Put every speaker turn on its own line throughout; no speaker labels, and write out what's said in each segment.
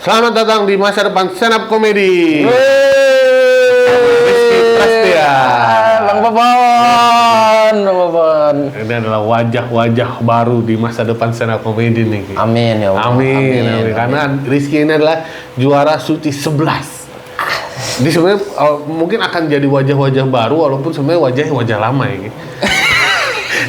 Selamat datang di masa depan stand up comedy.
Bang Popon.
Ini adalah wajah-wajah baru di masa depan stand up comedy nih.
Amin ya Allah.
Amin. Karena Rizky ini adalah juara Suci 11. Di sebenarnya mungkin akan jadi wajah-wajah baru walaupun sebenarnya wajah lama ya.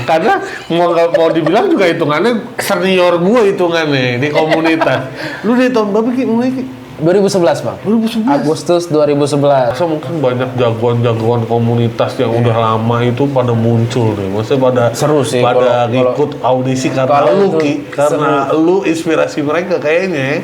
Karena mau dibilang juga hitungannya senior gue hitungannya di komunitas. Lu di tahun berapa Ki? Mulai Ki?
2011 Bang.
2011.
Agustus 2011.
Masa mungkin banyak jagoan-jagoan komunitas yang udah lama itu pada muncul nih. Maksudnya pada
seru sih
pada ngikut audisi karena lu Ki, karena lu inspirasi mereka kayaknya ya.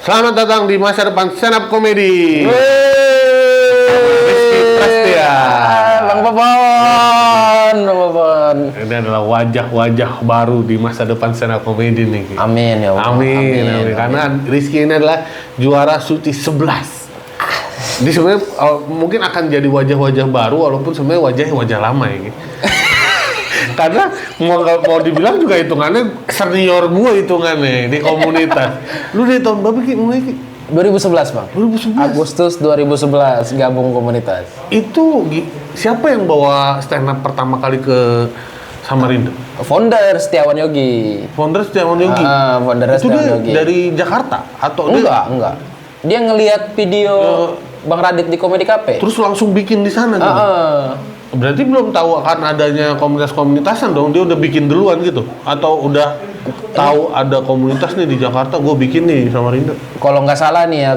Selamat datang di masa depan stand up comedy.
Bang Popon.
Ini adalah wajah-wajah baru di masa depan stand up comedy nih.
Amin ya Allah.
Amin. Karena Rizky ini adalah juara Suci 11. Di sebenarnya mungkin akan jadi wajah-wajah baru walaupun sebenarnya wajah lama ya. Karena mau dibilang juga hitungannya senior gue hitungannya di komunitas. Lu di tahun berapa Ki? Mulai Ki?
2011 Bang.
2011.
Agustus 2011 gabung komunitas.
Itu siapa yang bawa stand up pertama kali ke Samarinda?
Founder Setiawan Yogi.
Founder Setiawan Yogi.
Founder
itu
Setiawan
dia
Yogi.
dari Jakarta atau
Enggak. Dia ngelihat video Bang Radit di Comedy Cafe.
terus langsung bikin di sana gitu. Berarti belum tahu akan adanya komunitas-komunitasan dong, dia udah bikin duluan gitu? Atau udah tahu ada komunitas nih di Jakarta, gue bikin nih sama Rinda?
Kalau nggak salah nih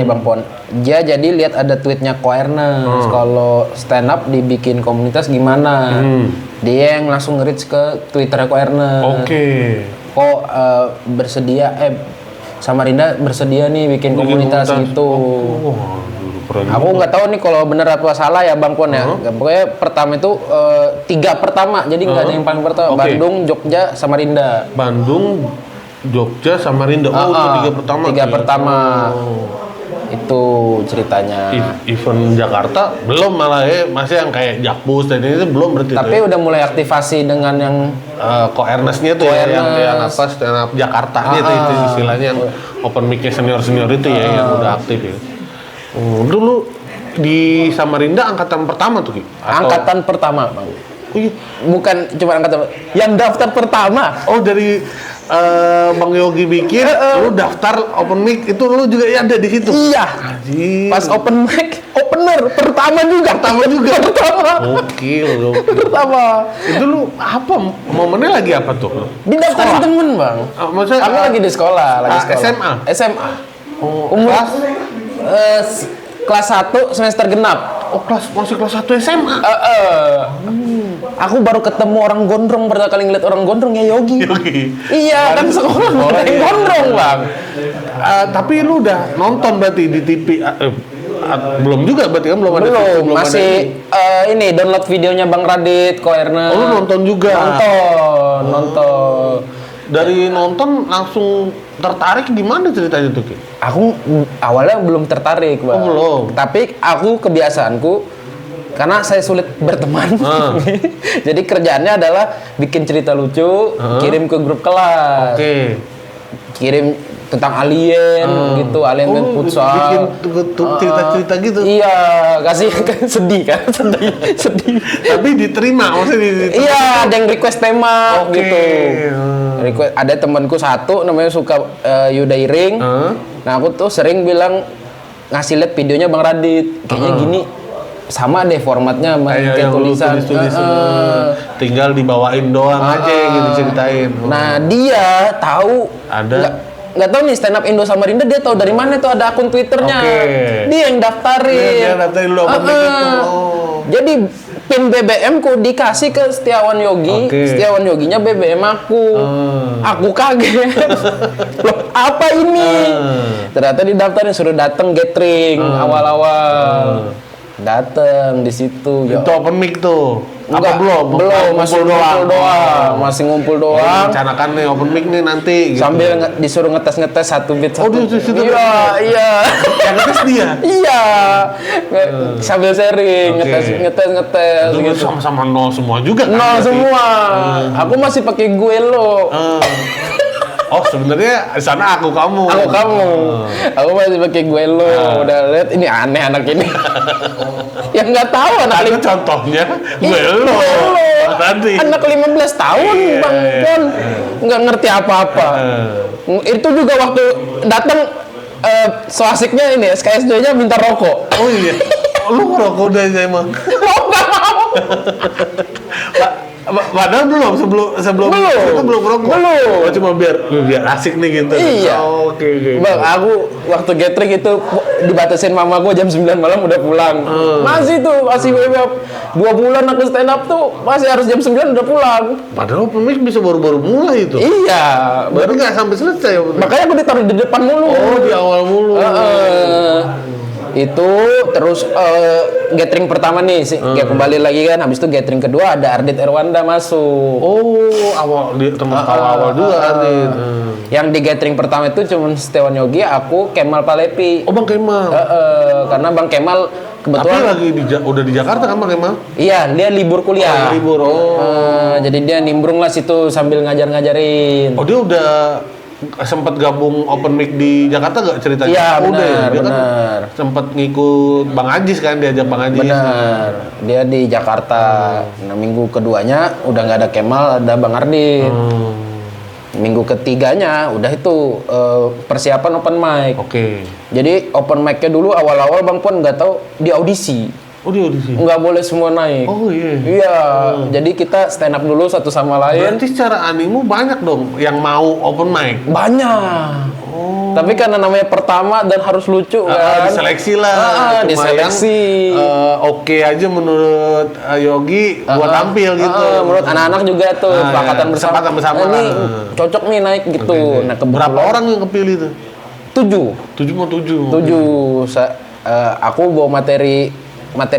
Bang Pon, dia jadi lihat ada tweetnya Ko Ernest, kalau stand up dibikin komunitas gimana? Dia yang langsung nge-reach ke Twitternya Ko Ernest. Kok bersedia, Samarinda bersedia nih bikin komunitas gitu. Aku nggak tahu nih kalau bener atau salah ya Bang Pon ya. Pokoknya pertama itu 3 pertama, jadi nggak ada yang paling pertama. Bandung, Jogja, Samarinda.
Bandung, Jogja, Samarinda. Itu 3 pertama.
3 pertama. Itu ceritanya.
Event Jakarta belum malah ya, masih yang kayak Jakpus dan ini belum berarti.
Tapi udah mulai aktivasi dengan yang
Ko Ernest-nya tuh ya, yang apa stand up Jakarta gitu itu istilahnya yang open mic senior itu ya yang udah aktif ya. Dulu di Samarinda angkatan pertama tuh Ki?
Angkatan pertama Bang.
Oh iya.
Bukan cuma angkatan, yang daftar pertama.
Oh dari Bang Yogi bikin, lu daftar open mic itu lu juga ada di situ.
Iya.
Anjir.
Pas open mic, opener pertama juga. Pertama.
Oke, lu.
Pertama.
Itu lu apa momennya lagi apa tuh?
Didaftarin temen Bang.
Maksudnya
Kami lagi di sekolah, SMA. Umur kelas 1 semester genap.
Masih kelas 1 SMA.
Aku baru ketemu orang gondrong, pertama kali ngeliat orang gondrong ya Yogi. Iya, kan sekolah yang gondrong Bang.
Tapi lu udah nonton berarti di TV? Belum juga berarti kan belum ada.
Belum masih ini download videonya Bang Radit, Ko Ernest.
Oh, lu nonton juga?
Nonton.
Dari nonton langsung tertarik gimana ceritanya tuh Ki?
Aku awalnya belum tertarik Bang.
Belum.
Tapi aku kebiasaanku karena saya sulit berteman. Jadi kerjaannya adalah bikin cerita lucu, kirim ke grup kelas. Kirim tentang alien gitu, alien main futsal.
Bikin cerita-cerita gitu.
Iya, kasih sedih kan, sedih.
Tapi diterima maksudnya.
Iya, ada yang request tema gitu. Request, ada temanku satu namanya suka Yuda Iring. Nah, aku tuh sering bilang ngasih lihat videonya Bang Radit. Kayaknya gini sama deh formatnya kayak tulisan.
Tinggal dibawain doang aja gitu ceritain.
Nah, dia tahu nggak tahu nih stand up Indo Samarinda, dia tahu dari mana tuh ada akun Twitternya. Dia yang daftarin. Dia daftarin dulu akun itu. Jadi pin BBM ku dikasih ke Setiawan Yogi. Setiawan Yoginya BBM aku. Aku kaget. Loh, apa ini? Ternyata didaftarin, suruh dateng gathering awal-awal. Dateng di situ.
Itu open mic tuh. Apa belum?
masih
Ngumpul
ngumpul doang. Masih ngumpul doang.
Rencanakan nih open mic nih nanti gitu.
Sambil disuruh ngetes satu beat satu.
Di situ.
Iya.
Yang ngetes dia.
Iya. Sambil sharing,
Oke.
ngetes
Itu
gitu.
sama-sama nol semua juga kan?
Nol
berarti?
semua. Aku masih pakai gue lo.
Oh sebenarnya di sana aku kamu.
Aku masih pakai gue lo. Udah lihat ini aneh anak ini. Yang nggak tahu anak
Itu contohnya gue lo. Tadi.
Anak 15 tahun Bang Pon nggak ngerti apa-apa. Itu juga waktu datang so asiknya ini SKSD-nya minta rokok.
Oh iya. Lu ngerokok udah aja emang.
Mau nggak mau?
Padahal belum sebelum itu belum ngerokok.
Belum.
Oh, cuma biar asik nih gitu.
Iya.
Oh, oke.
Bang, aku waktu gathering itu dibatasin mama gue jam 9 malam udah pulang. Masih WhatsApp 2 bulan aku stand up tuh masih harus jam 9 udah pulang.
Padahal open mic bisa baru-baru mulai itu.
Iya.
Berarti nggak sampai selesai.
Makanya aku ditaruh di depan mulu.
Oh, di awal mulu.
Itu terus gathering pertama nih kayak kembali lagi kan, habis itu gathering kedua ada Ardit Erwanda masuk.
Oh, awal di teman awal juga Ardit.
Yang di gathering pertama itu cuma Setiawan Yogi, aku, Kemal Palepi.
Oh, Bang Kemal.
Karena Bang Kemal
Tapi
kebetulan
lagi udah di Jakarta kan Bang Kemal?
iya, dia libur kuliah.
Libur.
Jadi dia nimbrung lah situ sambil ngajar-ngajarin.
Oh, dia udah sempat gabung open mic di Jakarta gak ceritanya?
Iya,
Udah ya? Dia
benar.
kan sempat ngikut Bang Ajis kan, diajak Bang Ajis.
Benar, dia di Jakarta. Nah, minggu keduanya udah nggak ada Kemal, ada Bang Ardit. Minggu ketiganya udah itu persiapan open mic.
Oke.
Jadi open mic-nya dulu awal-awal Bang Pon nggak tahu di audisi.
Oh, di audisi.
Nggak boleh semua naik.
Oh iya.
Iya, jadi kita stand up dulu satu sama lain.
Berarti secara animu banyak dong yang mau open mic.
Banyak. Tapi karena namanya pertama dan harus lucu kan.
Diseleksi lah. Cuma
diseleksi.
yang oke aja menurut Yogi buat tampil gitu.
Menurut anak-anak juga tuh kesepakatan bersama.
kesepakatan bersama.
Ini cocok nih naik gitu.
Oke.
Nah, kebetulan
Berapa orang yang kepilih tuh?
7.
7.
Aku bawa materi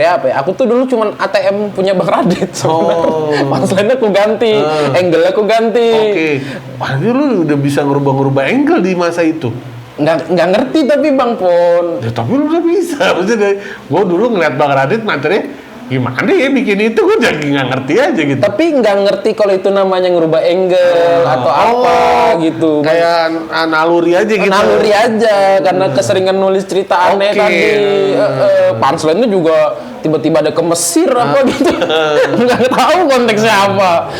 apa ya? Aku tuh dulu cuman ATM punya Bang Radit sebenarnya. Punchline-nya aku ganti, angle aku ganti.
Oke. Wah, ini lu udah bisa ngerubah-ngerubah angle di masa itu.
Nggak ngerti tapi Bang Pon.
Ya, tapi lu udah bisa. Maksudnya gue dulu ngeliat Bang Radit materinya gimana ya bikin itu, gue jadi nggak ngerti aja gitu.
Tapi nggak ngerti kalau itu namanya ngerubah angle atau apa gitu.
Kayak naluri aja gitu.
Naluri aja karena keseringan nulis cerita aneh tadi. Punchline-nya juga tiba-tiba ada ke Mesir apa gitu. Nggak tahu konteksnya apa.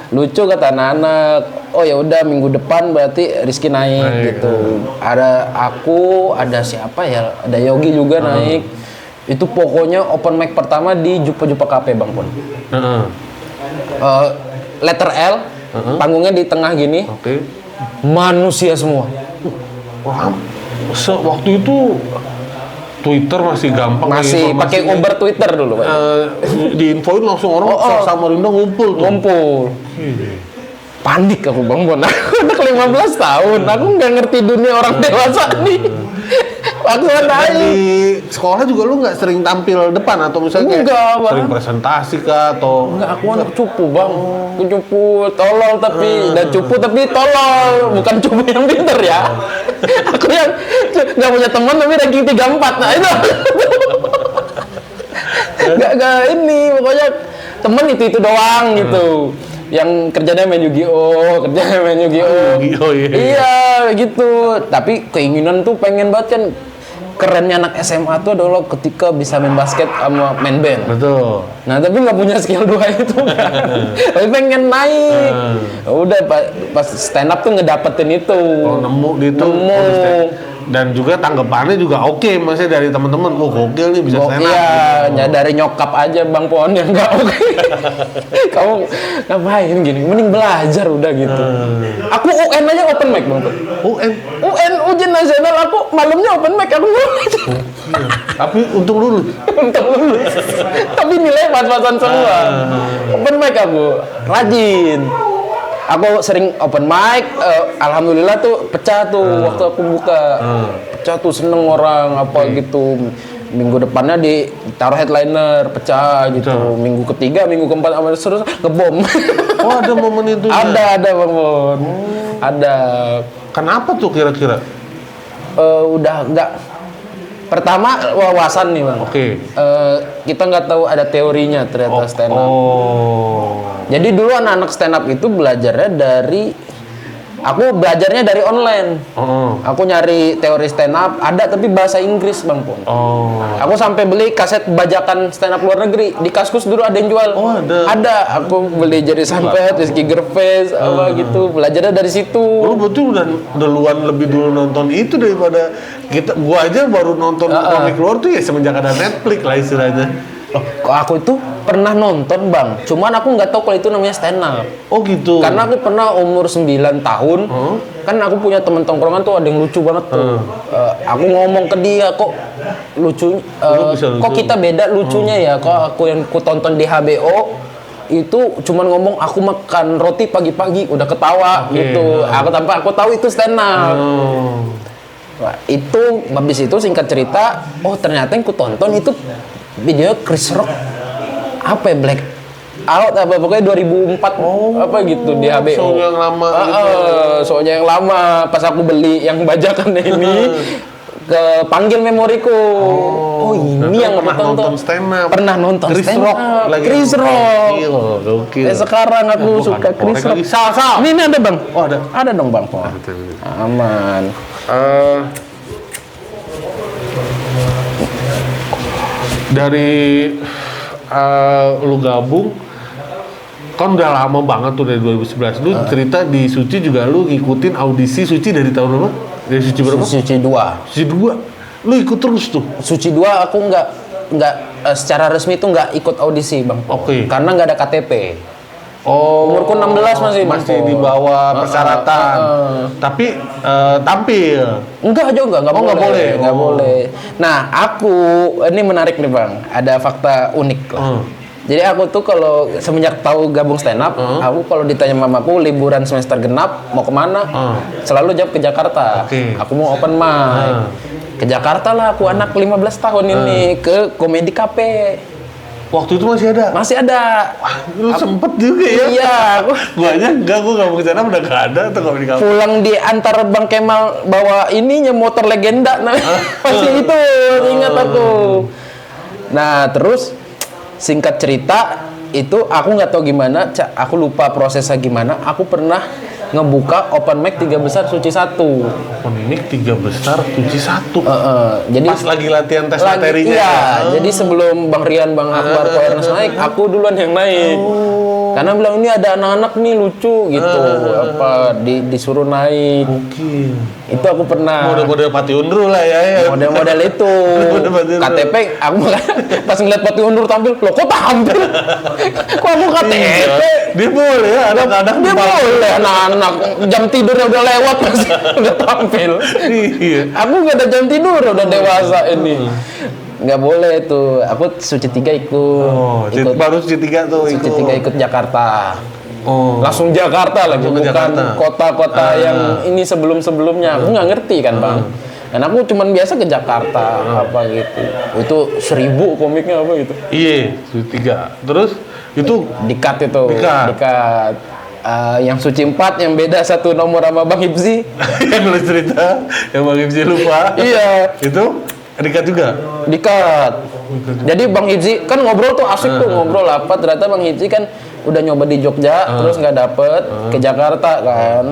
Lucu kata anak-anak. Oh ya udah minggu depan berarti Rizky naik gitu. Ada aku, ada siapa ya? Ada Yogi juga naik. Itu pokoknya open mic pertama di Jupa Cafe Bang Pon. Letter L, panggungnya di tengah gini.
Oke.
Manusia semua.
Wah, waktu itu Twitter masih gampang.
Masih pakai Uber Twitter dulu, Pak.
Diinfoin langsung orang Samarinda ngumpul tuh.
Panik aku Bang Pon. Aku udah 15 tahun. Aku nggak ngerti dunia orang dewasa nih. Waktu naik.
Di sekolah juga lu nggak sering tampil depan atau misalnya
Enggak, Bang.
sering presentasi kah atau?
Enggak, aku anak cupu Bang. Aku cupu, tolol tapi dan cupu tapi tolol, bukan cupu yang pinter ya. Aku yang nggak punya teman tapi ranking 34. Nah itu. Nggak ini, pokoknya temen itu doang gitu. Yang kerjanya main Yu-Gi-Oh,
Yu-Gi-Oh, iya.
Iya, gitu. Tapi keinginan tuh pengen banget kan. Kerennya anak SMA tuh adalah ketika bisa main basket sama main band.
Betul.
Nah, tapi nggak punya skill dua itu kan. Tapi pengen naik. Udah pas stand up tuh ngedapetin itu.
Oh, nemu gitu. Dan juga tanggapannya juga oke, maksudnya dari teman-teman, gokil nih bisa stand up.
Iya, dari nyokap aja Bang Pon yang nggak oke. Kamu ngapain gini? Mending belajar udah gitu. Aku UN aja open mic Bang Pon. UN ujian nasional aku malamnya open mic aku mulai.
Tapi untung lulus.
Tapi nilai pas-pasan semua. Open mic aku rajin. Aku sering open mic, alhamdulillah tuh pecah tuh waktu aku buka. Pecah tuh seneng orang apa gitu. Minggu depannya ditaruh headliner, pecah gitu. Minggu ketiga, minggu keempat sama terus ngebom.
Oh, ada momen itu.
Ada Bang Bon. Ada.
Kenapa tuh kira-kira?
Udah enggak. Pertama wawasan nih Bang.
Oke.
Kita nggak tahu ada teorinya ternyata stand up. Jadi dulu anak-anak stand up itu belajarnya aku belajarnya dari online. Aku nyari teori stand up, ada tapi bahasa Inggris Bang Pon. Aku sampai beli kaset bajakan stand up luar negeri. Di Kaskus dulu ada yang jual.
Oh, ada.
Ada. Aku beli Jerry Seinfeld, Rizky Gervais, apa gitu. Belajarnya dari situ.
Lu betul udah duluan lebih dulu nonton itu daripada gua aja baru nonton komik luar tuh ya semenjak ada Netflix lah istilahnya.
Aku itu pernah nonton Bang, cuman aku nggak tahu kalau itu namanya stand up.
Oh gitu.
Karena aku pernah umur 9 tahun, kan aku punya temen tongkrongan tuh ada yang lucu banget tuh. Aku ngomong ke dia, kok lucu, kok kita beda lucunya ya, kok aku yang ku tonton di HBO itu cuman ngomong aku makan roti pagi-pagi udah ketawa gitu. Tanpa aku tahu itu stand up. Wah, itu habis itu singkat cerita, oh ternyata yang ku tonton itu video Chris Rock apa ya, Black Out apa pokoknya 2004 apa gitu di HBO.
Soalnya yang lama gitu.
Soalnya yang lama pas aku beli yang bajakan ini kepanggil memoriku. Ini yang
pernah
aku
nonton stand up.
Pernah nonton
Chris
stand
Rock
up.
lagi.
Chris Rock.
Gokil.
Sekarang aku suka Chris Rock.
Sal.
Ini ada Bang.
Oh ada.
Ada dong Bang. Aman.
Dari lu gabung kan udah lama banget tuh dari 2011. Lu cerita di Suci juga lu ngikutin audisi Suci dari tahun berapa? Dari Suci berapa?
Suci 2.
Suci 2. Lu ikut terus tuh.
Suci 2 aku nggak secara resmi tuh nggak ikut audisi Bang.
Oke.
Karena nggak ada KTP. Umurku 16 masih
di bawah persyaratan. Tapi tampil.
Enggak boleh. Nah, aku ini menarik nih Bang. Ada fakta unik lah. Jadi aku tuh kalau semenjak tahu gabung stand up, aku kalau ditanya mamaku liburan semester genap mau kemana, selalu jawab ke Jakarta. Aku mau open mic. Ke Jakarta lah aku anak 15 tahun ini ke Comedy Cafe.
Waktu itu masih ada?
Masih ada.
Wah, lu sempet juga ya?
Iya.
Gua aja enggak, gua gak mau kesana udah gak ada tuh Comedy Cafe.
Pulang di antar Bang Kemal bawa ininya motor legenda. Masih itu, ingat aku. Nah, terus singkat cerita itu aku nggak tahu gimana, aku lupa prosesnya gimana. Aku pernah ngebuka open mic 3 besar Suci 1.
Open mic 3 besar Suci 1.
Jadi
pas lagi latihan tes materinya.
Iya, jadi sebelum Bang Rian, Bang Akbar, Ernest naik, aku duluan yang naik. Karena bilang ini ada anak-anak nih lucu gitu, disuruh naik. Itu aku pernah.
Model-model Pati Undur lah ya.
Model-model itu. KTP, aku pas ngeliat Pati Undur tampil, loh kok tampil? Kok aku KTP?
Dia boleh ya, anak-anak.
Dia boleh, anak-anak. Jam tidurnya udah lewat masih udah tampil.
Iya.
Aku nggak ada jam tidur, udah dewasa ini. Nggak boleh tuh. Aku Suci 3 ikut.
Baru Suci 3 tuh
Suci 3 ikut Jakarta. Langsung Jakarta lagi, bukan
Jakarta.
kota-kota yang ini sebelum-sebelumnya. Aku nggak ngerti kan Bang. Dan aku cuman biasa ke Jakarta apa gitu. Itu 1000 komiknya apa gitu.
Iya, Suci 3. Terus itu
Dikat itu.
Dikat.
Yang Suci 4 yang beda satu nomor sama Bang Hipzi.
yang lu cerita, yang Bang Hipzi lupa.
Iya.
Itu Dikat juga?
Dikat. Jadi Bang Hipzi kan ngobrol tuh asik tuh ngobrol apa. Ternyata Bang Hipzi kan udah nyoba di Jogja terus nggak dapet ke Jakarta kan.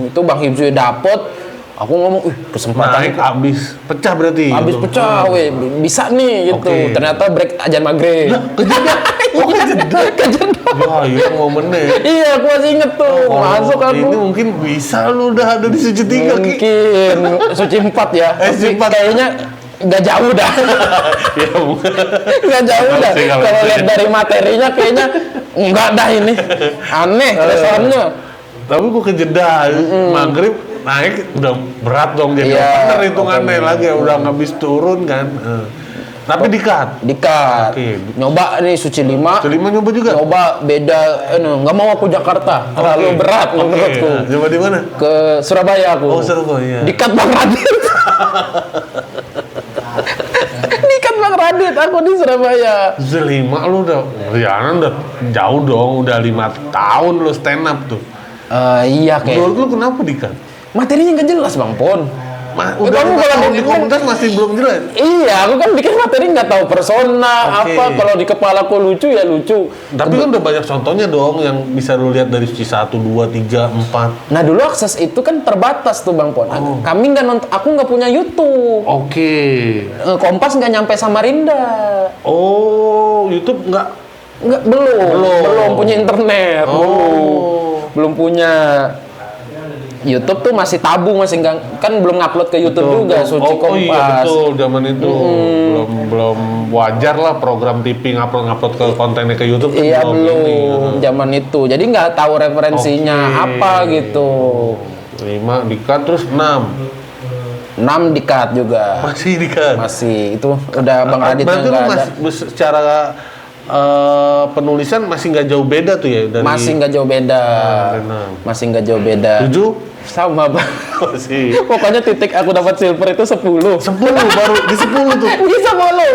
Itu Bang Hipzi dapet. Aku ngomong, kesempatan
naik abis pecah berarti.
Abis
gitu.
pecah, bisa nih gitu. Ternyata break ajan maghrib.
Kejeda. Ya, iya momennya.
Iya, aku masih inget tuh. Masuk aku.
Ini mungkin bisa lu udah ada di Suci 3.
Mungkin Suci 4 ya.
Suci 4.
Kayaknya nggak jauh dah. Nggak jauh dah. Kalau lihat dari materinya kayaknya nggak dah ini. Aneh kesannya.
Tapi gua kejeda maghrib naik udah berat dong jadi bener hitungannya lagi udah habis turun kan. Tapi dikat. Nyoba nih Suci 5. Suci 5 nyoba juga.
Nyoba beda, nggak mau aku Jakarta. Terlalu berat menurutku.
Nyoba di mana?
Ke Surabaya aku.
Oh Surabaya.
Dikat Bang Radit. Dikat Bang aku di Surabaya.
5 lu udah, Riana udah jauh dong, udah 5 tahun lu stand up tuh.
Iya kayak.
Menurut lu kenapa Dikan?
Materinya nggak jelas Bang Pon.
Udah
kamu kalau
tahun di
bikin-
komunitas masih belum jelas.
Iya, aku kan bikin materi nggak tahu persona
Oke.
apa. Kalau di kepalaku lucu ya lucu.
Tapi kan udah banyak contohnya dong yang bisa lu lihat dari suci 1, 2, 3, 4.
Nah dulu akses itu kan terbatas tuh Bang Pon. Kami nggak nonton, aku nggak punya YouTube.
Oke.
Kompas nggak nyampe Samarinda.
Oh, YouTube nggak?
Nggak belum punya internet. Belum punya. YouTube tuh masih tabu, masih nggak, kan belum ngupload ke YouTube juga Suci Kompas.
Oh iya betul, zaman itu belum wajar lah program TV ngupload ke kontennya ke YouTube. Kan
Iya
ini.
belum, zaman itu. Jadi nggak tahu referensinya apa gitu.
5 dikat terus 6.
6 di-cut juga.
Masih dikat.
Masih, itu udah Bang Radit
Berarti
yang
lu
nggak ada.
masih secara penulisan masih nggak jauh beda tuh ya dari
Masih nggak jauh beda.
enam.
Masih nggak jauh beda.
7
Sama Bang.
masih.
Pokoknya titik aku dapat silver itu 10.
10 baru di 10 tuh.
Bisa follow?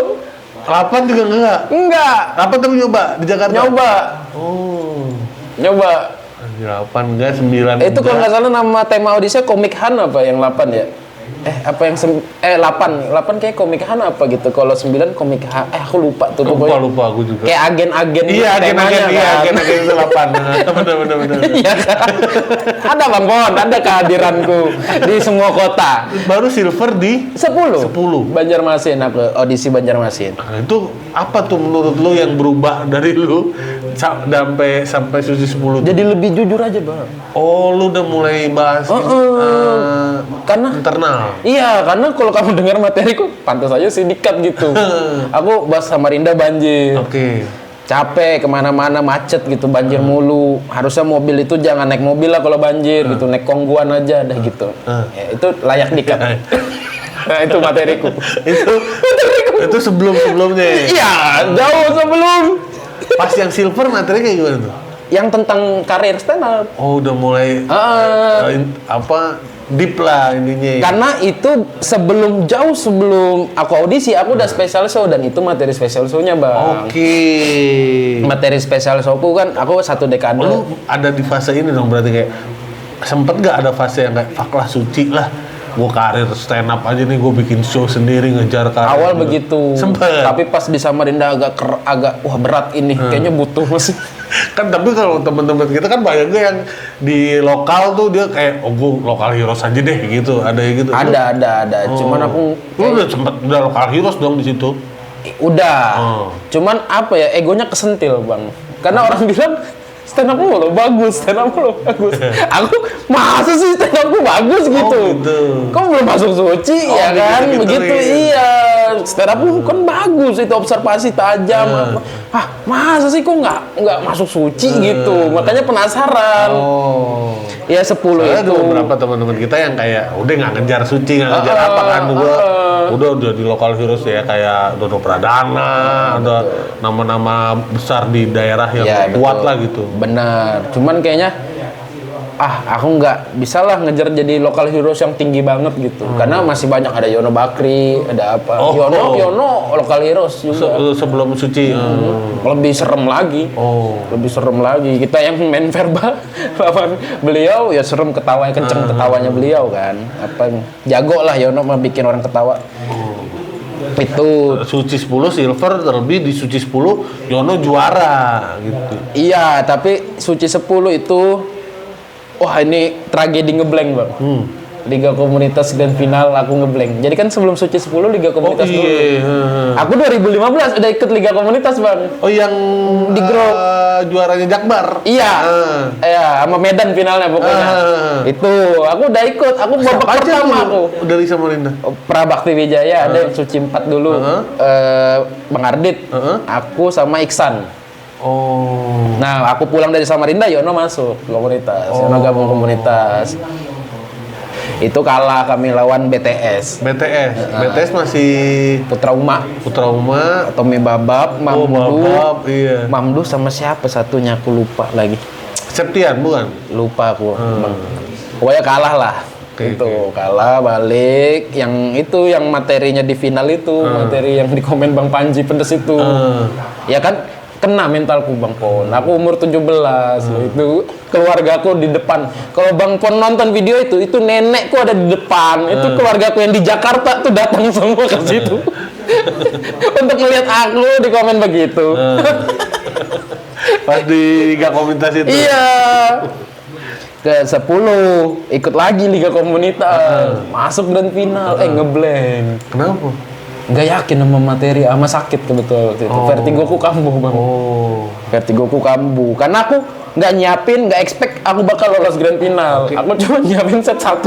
8 juga enggak.
Enggak.
8 tapi nyoba di Jakarta.
Nyoba.
Oh.
Nyoba.
8 enggak, 9
Itu kalau nggak salah nama tema audisinya Komik Han apa yang 8 ya? Apa yang 8 kayak Komik Han apa gitu. Kalau 9 Komik Han. Aku lupa tuh pokoknya.
Lupa aku juga.
Kayak agen-agen
Iya,
temanya
agen-agen itu 8. Bener.
Iya kan? Ada Bang Bon, ada kehadiranku di semua kota.
Baru silver di
10.
10.
Banjarmasin aku audisi Banjarmasin.
Nah, itu apa tuh menurut lu yang berubah dari lu sampai suci 10 tuh?
Jadi lebih jujur aja, Bang.
Oh, lu udah mulai bahas
Karena
internal.
iya, karena kalau kamu dengar materiku pantas aja sih di-cut gitu. Aku bahas Samarinda banjir.
Oke.
Capek kemana-mana macet gitu, banjir mulu. Harusnya mobil itu jangan naik mobil lah kalau banjir gitu, naik kongguan aja dah gitu. Ya, itu layak di-cut. Nah, itu materiku.
itu sebelumnya ya?
Iya, jauh sebelum.
Pas yang silver materinya kayak gimana tuh?
Yang tentang karir stand up.
Oh, udah mulai deep lah ininya.
Karena itu jauh sebelum aku audisi, aku udah special show dan itu materi special show-nya, Bang.
Oke.
Materi special show-ku kan aku 1 dekade.
Lu ada di fase ini dong berarti kayak sempet gak ada fase yang kayak fuck lah suci lah, gue karir stand up aja nih, gue bikin show sendiri ngejar karir.
Awal begitu.
Sempet.
Tapi pas di Samarinda agak wah berat ini. Kayaknya butuh masih.
Kan tapi kalau teman-teman kita kan banyak juga yang di lokal tuh dia kayak gue lokal heroes aja deh gitu, ada yang gitu.
Ada. Cuman aku
Lu udah lokal heroes dong di situ.
udah. Cuman apa ya, egonya kesentil, Bang. Karena orang bilang stand up lo bagus. Aku masa sih stand up bagus gitu.
Gitu.
Kok belum masuk suci ya kan?
gitu-gituin.
Begitu iya. Stand up lu kan bagus itu, observasi tajam. Masa sih kok nggak masuk suci gitu. Makanya penasaran. Ya 10
Soalnya
itu.
ada beberapa teman-teman kita yang kayak udah nggak ngejar suci, nggak ngejar apa kan, udah di lokal heroes ya, kayak Dono Pradana, ada nama-nama besar di daerah yang
Ya,
kuat
betul.
lah gitu.
Benar. Cuman kayaknya aku nggak bisa lah ngejar jadi lokal heroes yang tinggi banget gitu. Karena masih banyak, ada Yono Bakri, ada apa. Yono lokal heroes juga.
Sebelum suci.
Lebih serem lagi. Lebih serem lagi. Kita yang main verbal lawan beliau ya serem, ketawanya kenceng, ketawanya beliau kan. Jago lah Yono mah bikin orang ketawa. Itu
Suci 10 silver, terlebih di suci 10 Yono juara gitu.
iya, tapi suci 10 itu wah ini tragedi ngeblank, Bang. Liga Komunitas Grand Final aku ngeblank. Jadi kan sebelum suci 10 Liga Komunitas dulu. Aku 2015 udah ikut Liga Komunitas, Bang.
Oh, yang
Di grup.
Juaranya Jakbar.
Iya. Iya, sama Medan finalnya pokoknya. Itu, aku udah ikut. Aku babak pertama aku.
Dari Samarinda.
Prabakti Wijaya ada yang suci 4 dulu. Bang Ardit. Aku sama Iksan. Nah, aku pulang dari Samarinda, Yono masuk komunitas. Yono gabung komunitas. Itu kalah kami lawan BTS.
BTS masih
Putra Uma, Tommy Babab, Mamdu.
Iya.
Mamdu sama siapa satunya aku lupa lagi.
Septian bukan?
Lupa aku. Pokoknya kalah lah. Itu kalah balik yang materinya di final itu, materi yang di komen Bang Panji pedes itu. Ya kan kena mentalku Bang Pon. Aku umur 17 itu keluargaku di depan. Kalau Bang Pon nonton video itu nenekku ada di depan. Itu keluargaku yang di Jakarta tuh datang semua ke situ. Untuk melihat aku di komen begitu.
Pas di Liga Komunitas itu.
Iya. Ke 10 ikut lagi Liga Komunitas. Masuk dan final ngeblank.
Kenapa?
Nggak yakin sama materi, sama sakit kebetulan itu. Vertigoku kambuh Bang. Vertigoku kambuh. Karena aku nggak nyiapin, nggak expect aku bakal lolos grand final. Aku cuma nyiapin set 1.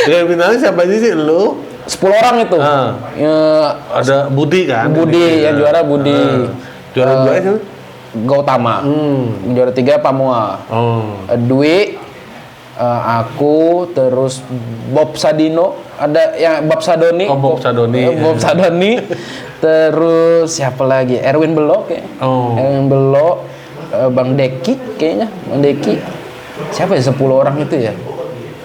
Grand finalnya siapa aja sih? Lu?
10 orang itu.
Ada Budi kan?
Budi, yang juara Budi.
Juara 2 itu?
Gautama. Juara 3 Pamua. Dwi, aku, terus Bob Sadino. Ada yang Bob Sadoni.
Bob Sadoni.
Bob Sadoni. Terus siapa lagi? Erwin Belok ya. Erwin Belok, Bang Deki kayaknya. Bang Deki. Siapa ya 10 orang itu ya?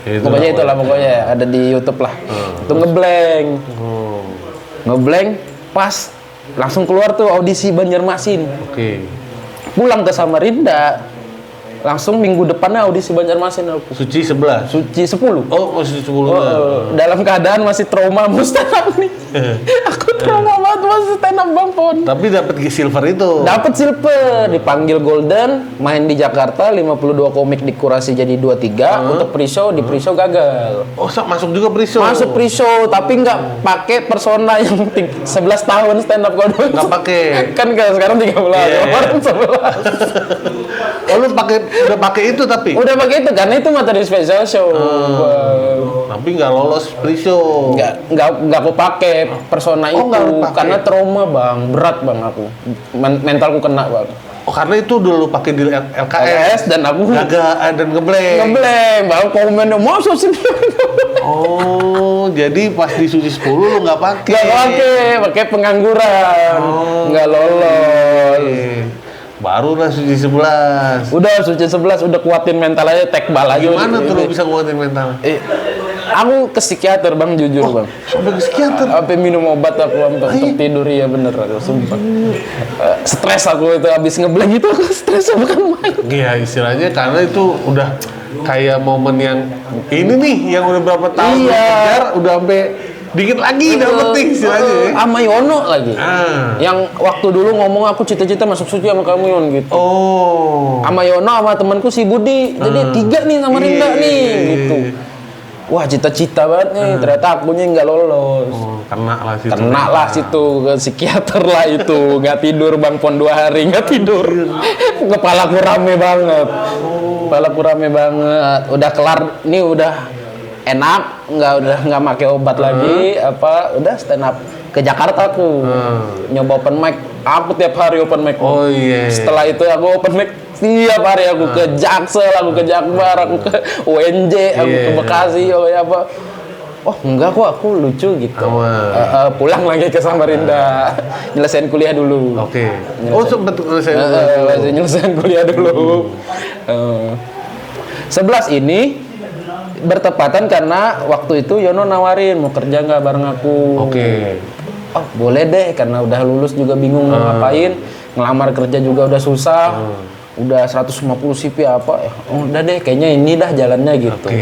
Pokoknya itulah pokoknya ada di YouTube lah. Itu ngeblank. Ngeblank pas langsung keluar tuh audisi Banjarmasin. Pulang ke Samarinda. Langsung minggu depannya audisi Banjarmasin aku.
Suci 11?
Suci 10.
Masih 10.
Dalam keadaan masih trauma mau stand up nih. Aku trauma banget masih stand up Bang Pon.
Tapi dapat silver itu.
Dapat silver, dipanggil golden, main di Jakarta 52 komik dikurasi jadi 23 untuk pre-show, di pre-show gagal.
Masuk juga pre-show.
Masuk pre-show tapi nggak pakai persona yang 11 tahun stand up komik.
Nggak pakai.
Kan sekarang 13, kemarin 11.
Lu udah pakai itu tapi?
Udah pakai itu karena itu materi special show.
Tapi nggak lolos pre-show.
Nggak aku pakai persona itu karena trauma Bang, berat Bang aku. Mentalku kena Bang.
Karena itu dulu pakai di LKS
dan aku
gagal dan ngeblank.
Bang, komen masuk sih.
Jadi pas di Suci 10 lu nggak pakai.
Pakai pengangguran. Nggak lolos.
Baru lah Suci 11.
Udah Suci 11 udah kuatin mental aja, tekbal aja.
Gimana tuh lu bisa kuatin mental?
Aku ke psikiater Bang, jujur Bang.
Sampai ke psikiater?
Sampai minum obat aku untuk tidur, ya bener aku sumpah. Stres aku itu habis ngeblank itu, aku stres bukan main.
Iya istilahnya karena itu udah kayak momen yang ini nih yang udah berapa tahun kejar udah sampai dikit lagi dapet nih istilahnya.
Sama Yono lagi. Yang waktu dulu ngomong aku cita-cita masuk Suci sama kamu Yon gitu. Sama Yono sama temanku si Budi. Jadi 3 nih sama Rinda nih gitu. Wah cita-cita banget nih, ternyata akunya nggak lolos. Kena lah situ ke psikiater lah itu, nggak tidur Bang Pon 2 hari nggak tidur. Kepalaku rame banget. Udah kelar, nih udah enak, nggak pakai obat lagi, udah stand up ke Jakarta aku nyoba open mic. Aku tiap hari open mic. Setelah itu aku open mic tiap hari, aku ke Jaksel, aku ke Jakbar, aku ke UNJ, aku ke Bekasi, enggak kok, aku lucu gitu. Pulang lagi ke Samarinda, nyelesain kuliah dulu.
Sempet
nyelesain kuliah dulu. 11 ini bertepatan karena waktu itu Yono nawarin mau kerja nggak bareng aku. Boleh deh, karena udah lulus juga bingung mau ngapain, ngelamar kerja juga udah susah. Udah 150 CV udah deh kayaknya ini dah jalannya gitu.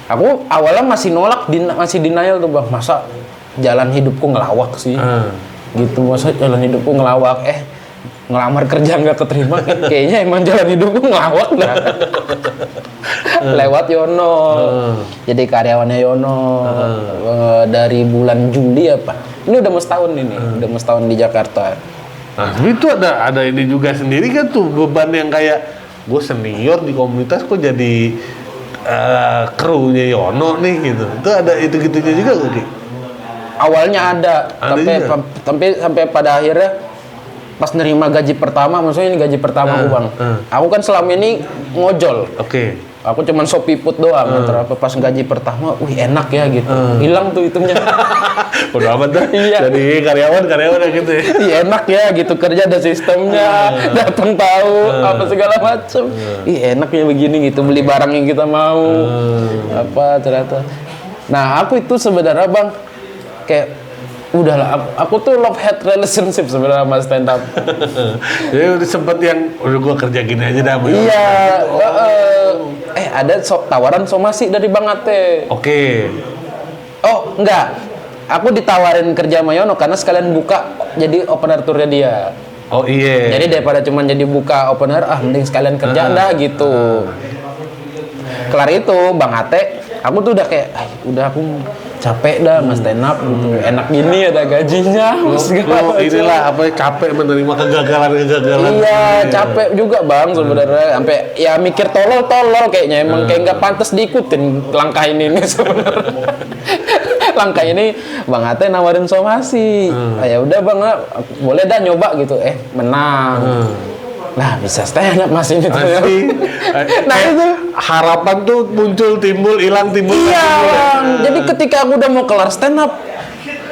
Aku awalnya masih nolak, masih denial tuh Bang, masa jalan hidupku ngelawak sih gitu, masa jalan hidupku ngelawak, ngelamar kerja nggak keterima, kayaknya emang jalan hidupku ngelawak dah. Lewat Yono, jadi karyawannya Yono dari bulan Juli ini udah mau setahun udah mau setahun di Jakarta.
Nah, tapi itu ada ini juga sendiri kan tuh, beban yang kayak gue senior di komunitas kok jadi krunya Yono nih gitu. Itu ada itu-gitunya juga gak, Ki?
Awalnya ada sampai pada akhirnya pas nerima gaji pertama, maksudnya ini gaji pertama aku Bang. Aku kan selama ini ngojol. Aku cuman so piput doang. Antara pas gaji pertama, wih enak ya gitu. Hilang tuh hitungnya.
Udah amat dah.
Iya.
Jadi karyawan gitu ya.
Ih, enak ya gitu, kerja ada sistemnya, datang tahu apa segala macam. Ih enak ya begini gitu, beli barang yang kita mau. Apa ternyata. Nah aku itu sebenarnya bang kayak udahlah, aku tuh love hate relationship sebenarnya sama stand up.
Jadi udah sempet yang udah gua kerja gini aja dah.
Iya. Ada tawaran somasi dari Bang Ate.
Oke.
Oh enggak, aku ditawarin kerja sama Yono karena sekalian buka jadi opener tournya dia.
Oh iya.
Jadi daripada cuma jadi buka opener, mending sekalian kerja dah gitu. Kelar itu Bang Ate, aku tuh udah kayak, udah aku capek dah mas stand up gitu. Enak gini ada gajinya.
Lo inilah apa capek menerima kegagalan.
Iya capek juga bang sebenarnya. Sampai ya mikir tolol kayaknya emang kayak nggak pantas diikutin langkah ini sebenarnya. Langkah ini Bang Ate nawarin somasi. Ya udah bang, boleh dah nyoba gitu. Menang. Nah bisa stand up mas ini tuh. Nah itu
harapan tuh muncul timbul hilang timbul.
Iya bang. Jadi ketika aku udah mau kelar stand up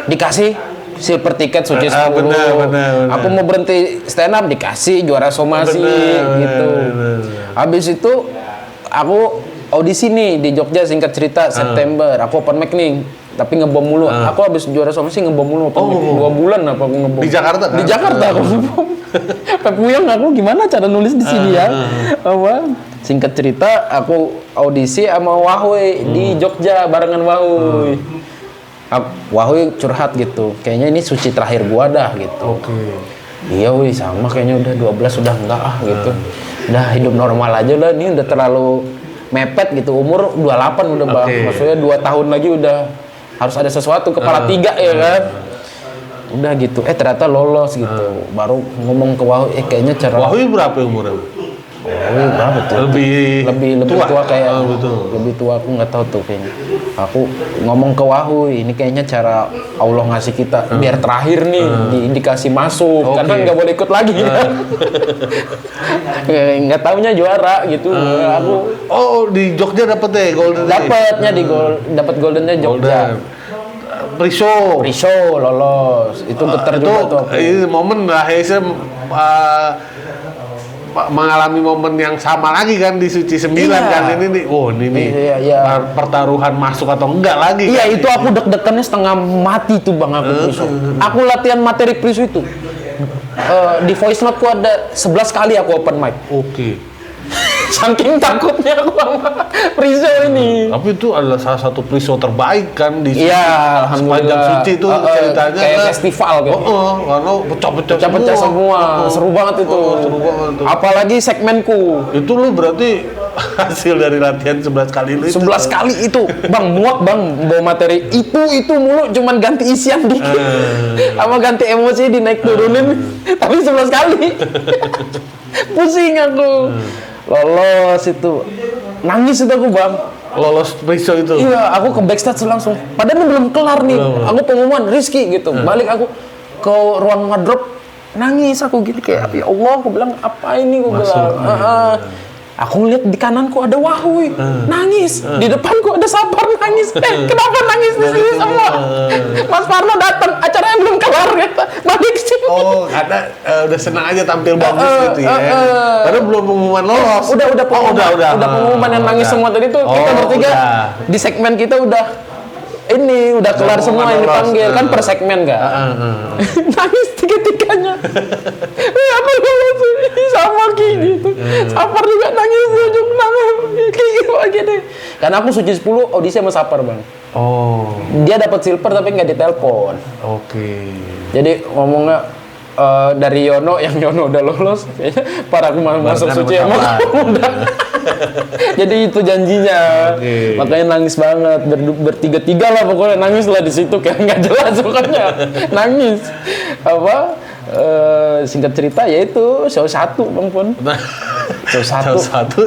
dikasih silver tiket suci 10.
Benar.
Aku mau berhenti stand up dikasih juara somasi gitu. Habis itu aku audisi nih di Jogja singkat cerita September. Aku open mic nih. Tapi ngebom mulu. Aku habis juara somasi ngebom mulu. 2 bulan apa aku ngebom.
Di Jakarta kan?
Di Jakarta aku ngebom. Puyeng aku gimana cara nulis di sini ya. Singkat cerita aku audisi sama Wahui di Jogja barengan Wahui. Wahui curhat gitu. Kayaknya ini suci terakhir gua dah gitu.
Oke.
Iya wih sama kayaknya udah 12 udah enggak gitu. Udah hidup normal aja lah, ini udah terlalu mepet gitu. Umur 28 udah bang. Maksudnya 2 tahun lagi udah harus ada sesuatu kepala 3 ya kan. Udah gitu, ternyata lolos gitu. Baru ngomong ke Wahui, kayaknya cara
Wahui berapa umurnya?
Wahui berapa tuh? Lebih tua kayak lebih tua, aku nggak tahu tuh kayaknya. Aku ngomong ke Wahui, ini kayaknya cara Allah ngasih kita biar terakhir nih dikasih masuk, karena nggak boleh ikut lagi. Nggak taunya juara gitu. Aku
di Jogja dapet deh golden.
Dapatnya dapat goldennya Jogja. Pre-show lolos. Itu getar juga tuh aku.
Ini momen lah ya, mengalami momen yang sama lagi kan di Suci 9 kan ini nih. Iya. Pertaruhan masuk atau enggak lagi.
Iya, kan? Itu aku deg-degannya setengah mati tuh Bang aku pre-show. Aku latihan materi pre-show itu. Di voice note ku ada 11 kali aku open mic.
Oke.
Saking takutnya aku sama pre-show ini.
Tapi itu adalah salah satu pre-show terbaik kan di
Iya,
sepanjang Suci itu ceritanya
kayak festival kan.
Karena pecah-pecah
semua. Seru banget itu.
Seru banget tuh.
Apalagi segmenku.
Itu lu berarti hasil dari latihan 11 kali itu.
11 kali itu. Bang, muak Bang bawa materi itu mulu cuman ganti isian dikit. Sama ganti emosi dinaik turunin. Tapi 11 kali. Pusing aku. Lolos itu. Nangis itu aku Bang.
Lolos pre-show itu?
Iya, aku ke backstage langsung. Padahal belum kelar nih. Aku pengumuman Rizky gitu. Balik aku ke ruang wardrobe. Nangis aku gitu kayak, ya Allah, aku bilang apa ini, aku bilang. Aku lihat di kananku ada Wahui, nangis. Di depanku ada Sapar, nangis. Kenapa nangis di sini semua? Mas Parno datang, acaranya belum kelar gitu. Balik sini.
Karena udah senang aja tampil bagus gitu ya. Padahal belum pengumuman lolos.
Udah pengumuman. Udah pengumuman yang nangis semua tadi tuh kita bertiga di segmen kita udah kelar semua yang dipanggil kan per segmen kan. Nangis tiga-tiganya. Aku lolos sama kayak gitu. Sapar juga nangis kayak gitu. Karena aku Suci 10 audisi sama Sapar Bang. Dia dapat silver tapi nggak ditelepon.
Oke.
Jadi ngomongnya dari Yono udah lolos, kayaknya para aku masuk Suci sama udah. Jadi itu janjinya. Makanya nangis banget, bertiga-tiga lah pokoknya nangis lah di situ kayak nggak jelas pokoknya nangis. Singkat cerita yaitu show 1 Bang Pon. Show 1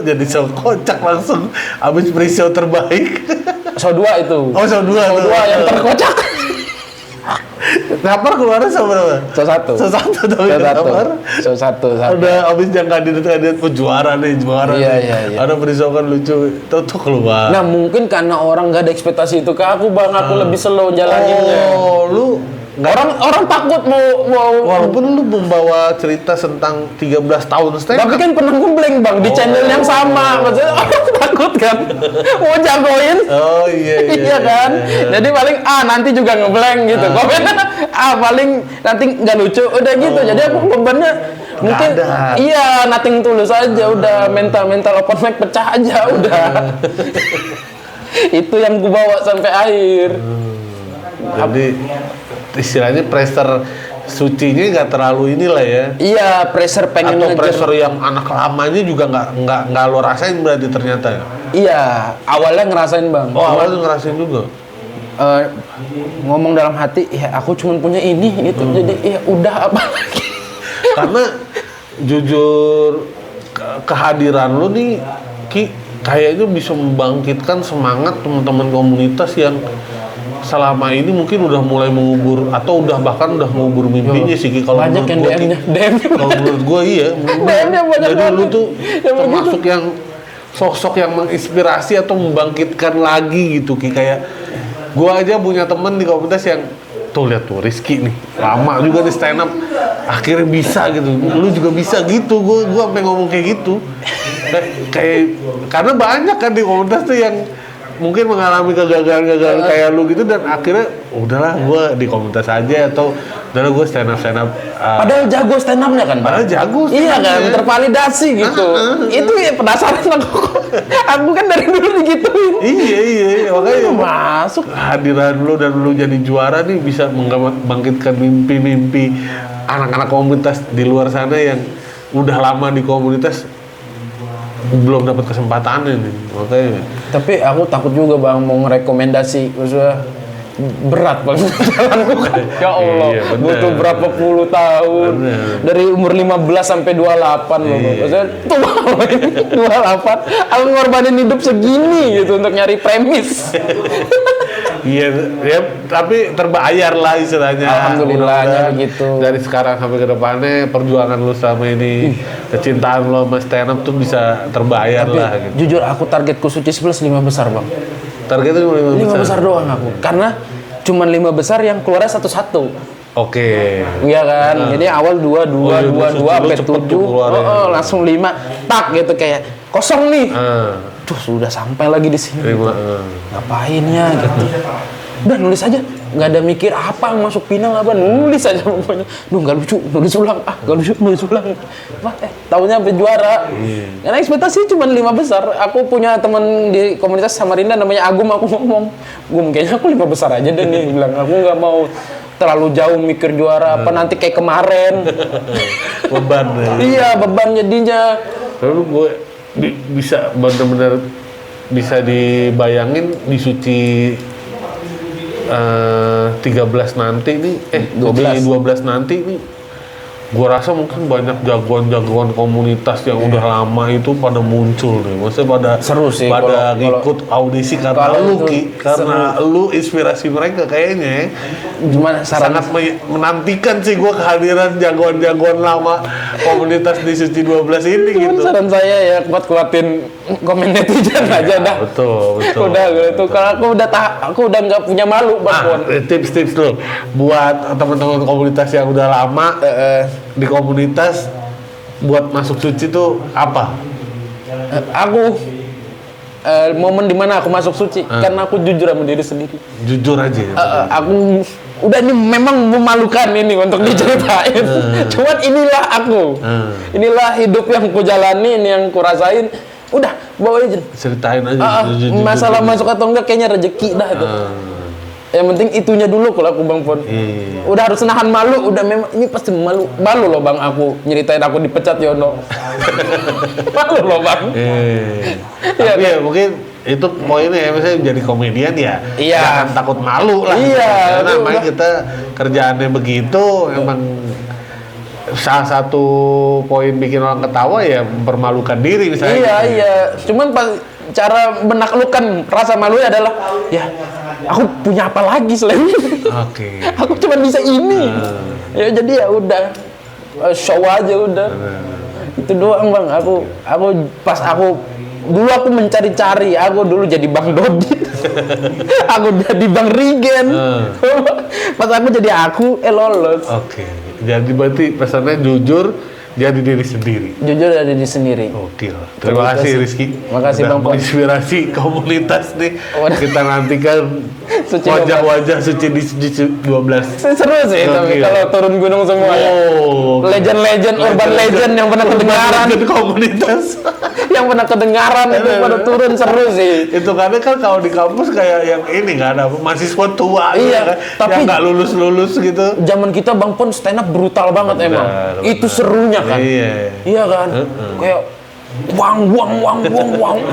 jadi show kocak langsung abis pre-show terbaik.
Show 2 itu.
Show 2
yang terkocak.
Napar keluarnya sama berapa?
satu.
Udah abis yang kandidat juara nih, juara
Iya,
nih.
iya.
Ada perisokan lucu, tuh keluar.
Nah mungkin karena orang nggak ada ekspektasi itu ke aku bang, aku lebih slow jalaninnya.
Oh, lu
Orang takut mau
walaupun lu membawa cerita tentang 13 tahun stand
tapi kan pernah ngeblank bang di channel yang sama, maksudnya orang takut kan mau jagoin.
Oh iya
Iya kan, jadi paling nanti juga ngeblank gitu, komen paling nanti nggak lucu, udah gitu. Jadi aku bebannya mungkin
ada.
iya nothing tulus aja, udah mental open mic pecah aja udah. Itu yang ku bawa sampai akhir.
Jadi istilahnya pressure sucinya nggak terlalu inilah ya.
Iya, pressure pengen
Atau
ngejar.
pressure yang anak lamanya juga nggak lo rasain berarti ternyata ya.
Iya, awalnya ngerasain bang.
Oh awalnya tuh ngerasain juga.
Ngomong dalam hati, ya aku cuma punya ini gitu. Jadi ya udah apa lagi.
Karena jujur kehadiran lo nih Ki kayaknya bisa membangkitkan semangat teman-teman komunitas yang selama ini mungkin udah mulai mengubur atau bahkan udah mengubur mimpinya sih Ki. Kalau
Banyak yang DM-nya.
Kalau menurut gue iya.
DM-nya banyak
Jadi lu
banget.
tuh
Yang
termasuk yang sosok yang menginspirasi atau membangkitkan lagi gitu Ki. Kayak gue aja punya temen di komunitas yang tuh lihat tuh Rizky nih lama juga di stand up akhirnya bisa gitu, lu juga bisa gitu. Gue sampai ngomong kayak gitu kayak karena banyak kan di komunitas tuh yang mungkin mengalami kegagalan kayak lu gitu dan akhirnya udahlah gue di komunitas aja atau udahlah gue stand up
Padahal jago stand up-nya kan, Bang?
padahal jago
Iya kan,
stand-up-nya.
tervalidasi gitu. Itu ya penasaran aku. Aku kan dari dulu digituin.
Iya makanya
Masuk.
kehadiran lu dan lu jadi juara nih bisa membangkitkan mimpi-mimpi anak-anak komunitas di luar sana yang udah lama di komunitas belum dapat kesempatannya nih. Makanya
Tapi aku takut juga bang mau ngerekomendasi, maksudnya berat banget jalanku kan. Ya Allah,
Iya, bener.
butuh berapa puluh tahun.
Bener.
Dari umur 15 sampai 28 loh. Maksudnya tua loh ini 28. Aku ngorbanin hidup segini gitu untuk nyari premis.
iya ya tapi terbayar lah istilahnya.
Alhamdulillahnya
Mudah-mudahan
begitu.
Dari sekarang sampai ke depannya perjuangan lu selama ini, kecintaan lu sama stand up tuh bisa terbayar
Tapi
lah gitu.
jujur aku targetku Suci 11 5 besar bang.
Targetnya cuma
5
5
besar doang aku. Karena cuman 5 besar yang keluarnya satu-satu.
Oke.
Iya kan, jadi awal 2 sampai
cepet tuh
7,
keluarnya.
langsung 5, tak gitu kayak kosong nih. Tuh sudah sampai lagi di sini.
5.
Ngapain ya gitu. Udah nulis aja, nggak ada mikir apa yang masuk final apa, nulis aja pokoknya. Duh nggak lucu, nulis ulang. Nggak lucu, nulis ulang. Wah, tahunya sampai juara. Karena ekspektasi cuma 5 besar. Aku punya teman di komunitas Samarinda namanya Agum, aku ngomong, Gum kayaknya aku 5 besar aja deh nih. Bilang aku nggak mau terlalu jauh mikir juara apa nanti kayak kemarin.
Beban ya.
Iya, beban jadinya.
Lalu gue bisa benar-benar bisa dibayangin di Suci 13 nanti nih 12 nanti nih gua rasa mungkin banyak jagoan-jagoan komunitas yang udah lama itu pada muncul nih. Maksudnya pada
Seru sih
pada
kalau-
ngikut audisi karena
kalau
lu
itu
Ki, karena lu inspirasi mereka kayaknya ya.
Gimana saran?
Sangat menantikan sih gua kehadiran jagoan-jagoan lama komunitas di Suci 12 ini
Cuman
gitu.
saran saya ya kuat-kuatin komen netizen aja dah.
Betul.
Udah gitu. Kalau aku udah nggak punya malu Bang Pon.
Tips-tips tuh buat teman-teman komunitas yang udah lama di komunitas buat masuk Suci tuh apa?
Aku momen dimana aku masuk Suci karena aku jujur sama diri sendiri.
Jujur aja.
Aku udah ini memang memalukan ini untuk diceritain. Cuman inilah aku. Inilah hidup yang ku jalani, ini yang ku rasain. Udah bawa aja.
Ceritain aja. jujur.
Masalah masuk atau enggak kayaknya rezeki dah itu. Yang penting itunya dulu kalau aku Bang Pon.
Iya.
Udah harus nahan malu, udah memang ini pasti malu loh Bang aku nyeritain aku dipecat Yono. Malu loh Bang.
Tapi ya mungkin itu poinnya ya, misalnya jadi komedian ya
Iya.
jangan takut malu lah.
Iya,
Karena
itu
namanya
udah.
kita kerjaannya begitu, emang salah satu poin bikin orang ketawa ya mempermalukan diri misalnya.
Iya. Cuman pas cara menaklukkan rasa malu adalah ya aku punya apa lagi selain ini?
Oke.
Aku cuma bisa ini. Ya jadi ya udah show aja udah. Itu doang bang. Aku dulu aku mencari-cari. Aku dulu jadi Bang Dodit. Aku jadi Bang Rigen. Pas aku jadi lolos.
Oke. Jadi berarti pesannya jujur, jadi diri sendiri.
Jujur ada di sendiri.
Oke. Terima kasih Rizky.
Makasih
Udah
Bang Pon.
menginspirasi komunitas nih. Kita nantikan
Suci
wajah-wajah suci di Suci 12.
Seru sih tapi
Gokil.
kalau turun gunung semua ya.
Oh.
Legend-legend, urban legend yang pernah kedengaran.
Legend komunitas.
Yang pernah kedengaran itu pada turun seru sih.
Itu karena kan kalau di kampus kayak yang ini kan apa mahasiswa tua
Iya,
gitu kan,
tapi-
yang nggak lulus gitu.
Zaman kita Bang Pon stand up brutal banget emang. Itu serunya kan.
Iya.
Iya kan? Kayak wang.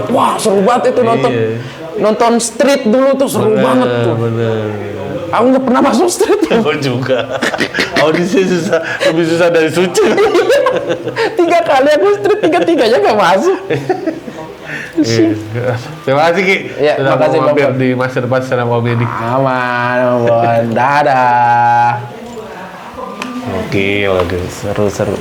Wah, seru banget itu nonton.
Iya.
Nonton street dulu tuh seru banget tuh.
Bener.
Aku nggak pernah masuk street.
Aku juga. Audisi lebih susah dari Suci.
3 kali aku street, 3-3-nya nggak masuk.
Iya. Terima kasih Ki.
Iya,
Sudah
makasih,
mau
Bang
mampir
Pon.
di masa depan stand up comedy.
Aman, Bang. Dadah.
Oke, waduh.
Seru.